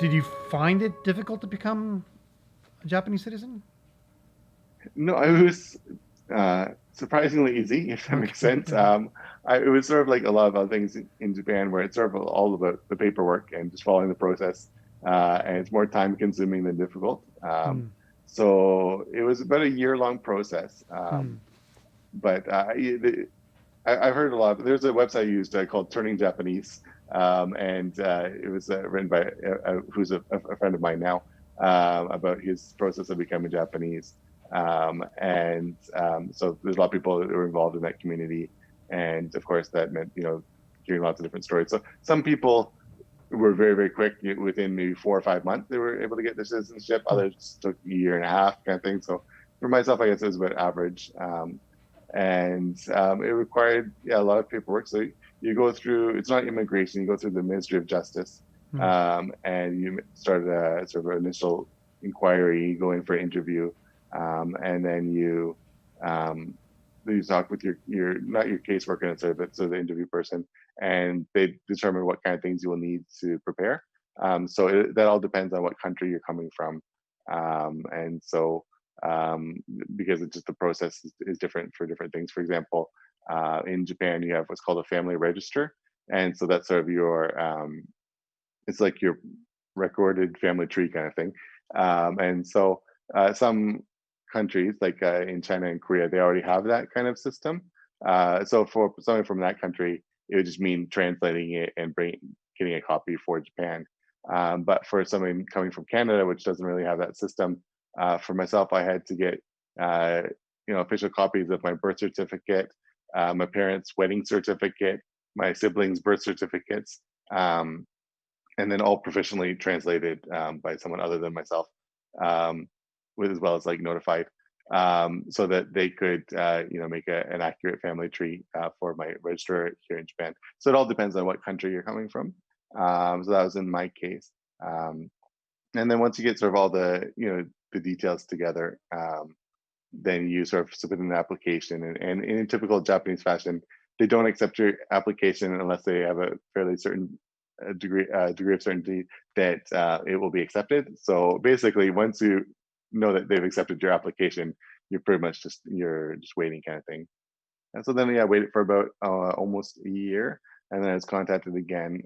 Did you find it difficult to become a Japanese citizen? No, it was surprisingly easy, if that makes Okay. sense. It was sort of like a lot of other things in Japan, where it's sort of all about the paperwork and just following the process, and it's more time consuming than difficult. Hmm. So it was about a year-long process. Hmm. But I've heard a lot. There's a website I used called Turning Japanese, and it was written by who's a friend of mine now, about his process of becoming Japanese. So there's a lot of people that were involved in that community, and of course that meant hearing lots of different stories. So some people were very very quick, within maybe 4 or 5 months they were able to get their citizenship. Hmm. Others took a year and a half, kind of thing. So for myself, I guess it was about average. And it required, yeah, a lot of paperwork. So you go through, it's not immigration, you go through the Ministry of Justice, Hmm. and you start a sort of initial inquiry, go in for an interview, and then um, you talk with your not your caseworker necessarily, but so the interview person, and they determine what kind of things you will need to prepare. That all depends on what country you're coming from, and so um, because it's just the process is different for different things. For example, in Japan, you have what's called a family register, and so that's sort of it's like your recorded family tree kind of thing. Some countries, like in China and Korea, they already have that kind of system. So for someone from that country, it would just mean translating it and getting a copy for Japan. But for someone coming from Canada, which doesn't really have that system, for myself, I had to get uh, official copies of my birth certificate, my parents' wedding certificate, my siblings' birth certificates, um, and then all professionally translated, by someone other than myself, um, with as well as like notified, so that they could make an accurate family tree for my register here in Japan. So it all depends on what country you're coming from. So that was in my case. Um, and then once you get sort of all the details together, then you sort of submit an application, and in typical Japanese fashion, they don't accept your application unless they have a fairly certain degree of certainty that it will be accepted. So basically, once you know that they've accepted your application, you're just waiting, kind of thing. And so then, yeah, I waited for about almost a year, and then I was contacted again,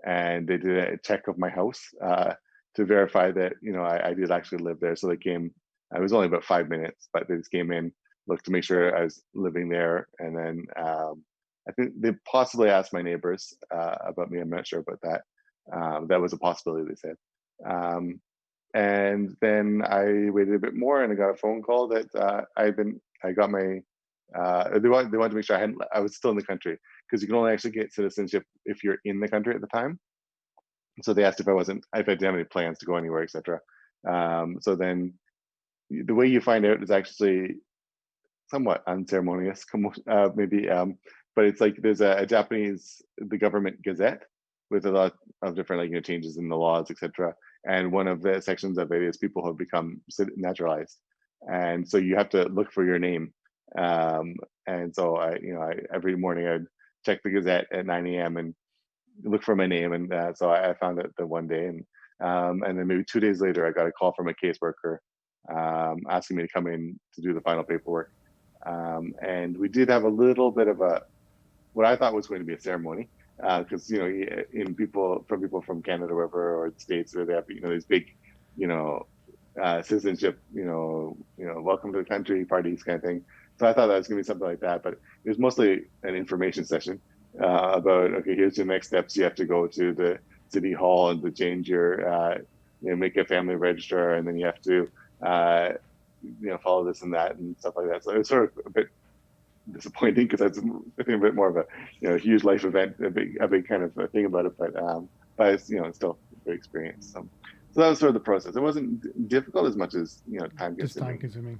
and they did a check of my house, to verify that I did actually live there. So they came. It was only about 5 minutes, but they just came in, looked to make sure I was living there, and then I think they possibly asked my neighbors about me. I'm not sure about that. That was a possibility, they said. Um, and then I waited a bit more, and I got a phone call that I got my they wanted to make sure I was still in the country, because you can only actually get citizenship if you're in the country at the time. So they asked if I didn't have any plans to go anywhere, etc. So then the way you find out is actually somewhat unceremonious, maybe. But it's like there's a Japanese the government gazette with a lot of different, like, changes in the laws, etc. And one of the sections of it is people who have become naturalized, and so you have to look for your name. Um, and so every morning I'd check the gazette at 9 a.m. and look for my name, and so I found it the one day, and then maybe 2 days later I got a call from a caseworker, asking me to come in to do the final paperwork. And we did have a little bit of a what I thought was going to be a ceremony, because in people from Canada, wherever, or the States, where they have these big, you know, citizenship, welcome to the country parties, kind of thing. So I thought that was going to be something like that, but it was mostly an information session, about, okay, here's your next steps. You have to go to the city hall and to change your, make a family register, and then you have to, uh, follow this and that and stuff like that. So it was sort of a bit disappointing, because that's, I think, a bit more of a huge life event, a big kind of a thing about it. But it's still a great experience. So that was sort of the process. It wasn't difficult as much as time Just time consuming. consuming.